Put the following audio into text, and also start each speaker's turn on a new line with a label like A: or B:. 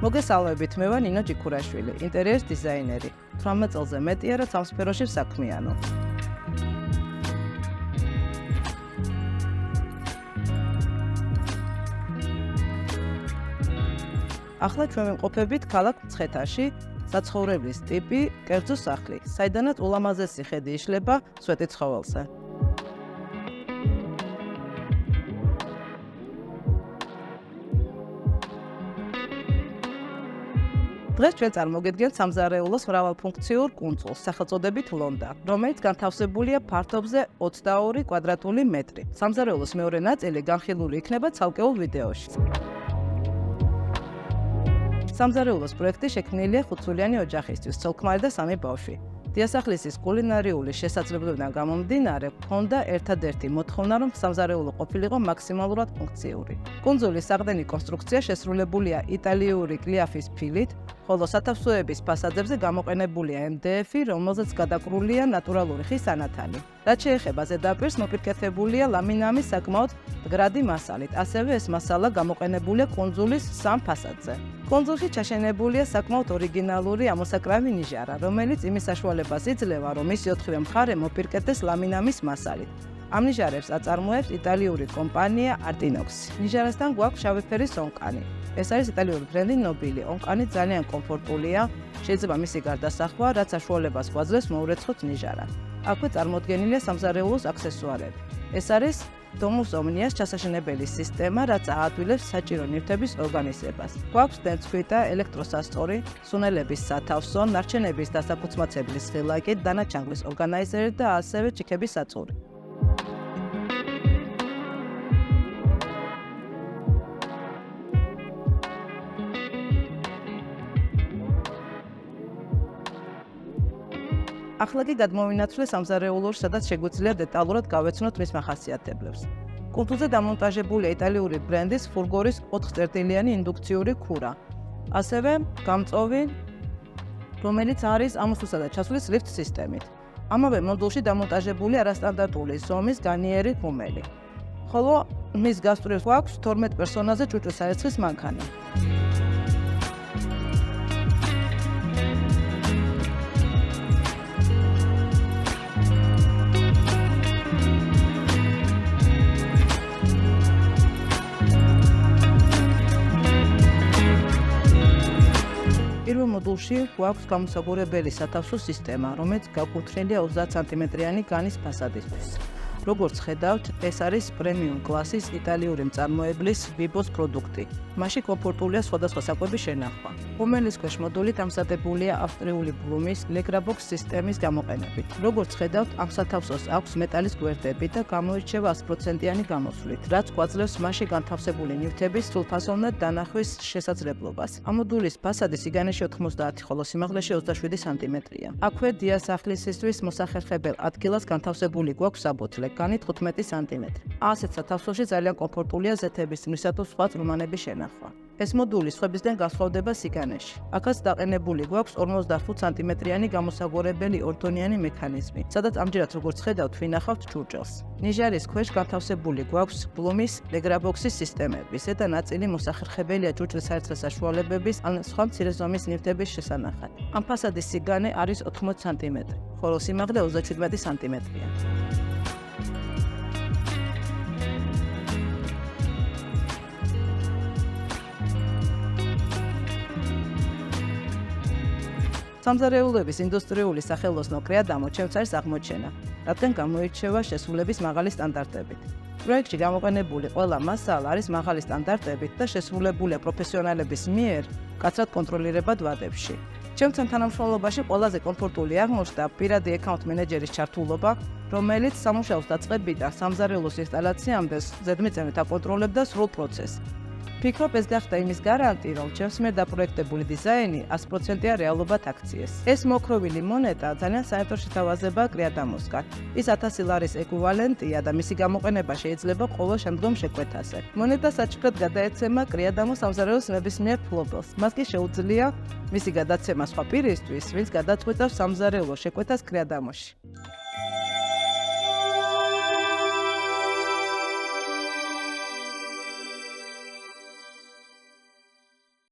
A: მოგესალმებით, მე ვარ ნინო ჯიქურაშვილი, ინტერიერის დიზაინერი. 18 წელზე მეტია, რაც ამ სფეროში საქმიანობ. ახლა ჩვენ ვიმყოფებით ქალაქ მცხეთაში, საცხოვრებლის ტიპი კერძო სახლი, საიდანაც ულამაზესი ხედი იშლება სვეტიცხოველზე. დღეს ჩვენ წარმოგედგენთ სამზარეულოს მრავალფუნქციურ კუნძულს, სახელწოდებით ლონდა, რომელიც განთავსებულია ფართობზე 22 კვადრატული მეტრი. სამზარეულოს მეორე ნაწილი განხილული იქნება ცალკეულ ვიდეოში. სამზარეულოს პროექტი შექმნილია 5-წლიანი ოჯახისთვის, ცოლ-ქმარი და 3 ბავშვი. დიასახლისის კულინარიული შესაძლებლობებიდან გამომდინარე, ჰქონდა ერთადერთი მოთხოვნა, რომ სამზარეულო ყოფილიყო მაქსიმალურად ფუნქციური. კუნძულის საყრდენი კონსტრუქცია შესრულებულია იტალიური კლიაფის ფილით, ხოლო სათავსოების ფასადებზე გამოყენებულია MDF-ი, რომელზეც გადაკრულია ნატურალური ხის ანათალი. რაც შეეხება ზედაპირს, მოპირკეთებულია ლამინამის საკმაოდ მდგრადი მასალით, ასევე ეს მასალა გამოყენებულია კუნძულის სამ ფასადზე. კუნძულში ჩაშენებულია საკმაოდ ორიგინალური ამოსაკრავი ნიჟარა, რომელიც იმის საშუალებას იძლევა, რომ მისი ოთხივე მხარე მოპირკეთდეს ლამინამის მასალით. ამ ნიჟარებს აწარმოებს იტალიური კომპანია Artinox. ნიჟარასთან გვაქვს შავი ფერის ონკანი. ეს არის იტალიური ბრენდი ნობილი. ონკანი ძალიან კომფორტულია, შეიძლება მისი გარდასახვა, რაც საშუალებას გვაძლევს მოურეცხოთ ნიჟარა. აქვე წარმოდგენილია სამზარეულოს აქსესუარები. ეს არის Domus Omnias ჩასაშენებელი სისტემა, რაც აადვილებს საჭირო ნივთების ორგანიზებას. გვაქვს დეცხვიტა, ელექტროსასწორი, სუნელების სათავსო, ნარჩენების დასაკუცმაცებლის ღილაკი, დანაჩანგლის ორგანიზერი და ასევე ჭიქების საწური. ახლა კი გადმოვინაცვლე სამზარეულოში, სადაც შეგვიძლია დეტალურად გავეცნოთ მის მახასიათებლებს. კუნძულზე დამონტაჟებულია იტალიური ბრენდის ფურგორის 4-წერტილიანი ინდუქციური ქურა. ასევე გამწოვი, რომელიც არის ამოსვლისა და ჩასვლის ლიფტ სისტემით. ამავე მოდულში დამონტაჟებულია არასტანდარტული ზომის განიერი ღუმელი. ხოლო მის გასწვრივ გვაქვს 12 პერსონაჟზე ჭუჭვის საერცხის მანქანა. პირველ მოდულში გვაქვს გამოსაგურებელი სათავსო სისტემა, რომელიც გაკუთვნილია 30 სანტიმეტრიანი განის ფასადისთვის. როგორც ხედავთ, ეს არის პრემიუმ კლასის იტალიური მწარმოებლის Vibos პროდუქტი. მასში კომფორტულია სხვადასხვა საკვების შენახვა. ღუმელის ქვეშ მოდულით ამზადებულია ავსტრიული ბლუმის Legrabox სისტემის გამოყენებით. როგორც ხედავთ, ამ სათავსოს აქვს მეტალის გვერდები და გამოირჩევა 100%-იანი გამოსვლით, რაც გვაძლევს მასში განთავსებული ნივთების სრულფასოვნად დანახვის შესაძლებლობას. ამ მოდულის ფასადი სიგანეში 90, ხოლო სიმაღლეში 27 სანტიმეტრია. აქვე დიასახლისისთვის მოსახერხებელ ადგილას განთავსებული გვაქვს საბოთლე, განით 15 სანტიმეტრი. ასეთ სათავსოში ძალიან კომფორტულია ზეთების მისსა თუ სხვა წვრუმანების შენახვა. ეს მოდული სხვებისგან განსხვავდება სიგანეში. აქაც დაყენებული გვაქვს 55 სანტიმეტრიანი გამოსაგორებელი ორდონიანი მექანიზმი, სადაც ამჯერად როგორც ხედავთ, ვინახავთ ჭურჭელს. ნიჟარის ქვეშ განთავსებული გვაქვს ბლუმის Legrabox-ის სისტემები, ზედა ნაწილი მოსახერხებელია ჭურჭლის საერცხლის საშუალებების ან სხვა მცირე ზომის ნივთების შესანახად. ამ ფასადის სიგანე არის 80 სანტიმეტრი, ხოლო სიმაღლე 37 სანტიმეტრია. სამზარეულოების ინდუსტრიული სახელოსნო კრეადამო ჩემს არის აღმოჩენა, რადგან გამოირჩევა შესრულების მაღალი სტანდარტებით. პროექტში გამოყენებული ყველა მასალა არის მაღალი სტანდარტებით და შესრულებულია პროფესიონალების მიერ მკაცრად კონტროლირებად ვადებში. ჩემთან თანამშრომლობაში ყველაზე კომფორტული აღმოჩნდა პირადი აკაუნტ მენეჯერის ჩართულობა, რომელიც სამუშაოს დაწყებიდან სამზარეულოს ინსტალაციამდე ზედმიწევნით აკონტროლებდა სრულ პროცესს. ვფიქრობ, ეს გახდა იმის გარანტი, რომ ჩემს მიერ დაპროექტებული დიზაინი 100%-ია რეალობად აქციეს. ეს მოკროვილი მონეტა ძალიან საერთო შეთავაზებაა კრეადამოსგან. ის 1000 ლარის ეკვივალენტია და მისი გამოყენება შეიძლება ყოველ შემდგომ შეკვეთაზე. მონეტა საჩუქრად გადაეცემა კრეადამოს სამზარეულოს ნებისმიერ ფლობელს. მას კი შეუძლია მისი გადაცემა სხვა პირისთვის, ვინც გადაწყვეტავს სამზარეულოს შეკვეთას კრეადამოში.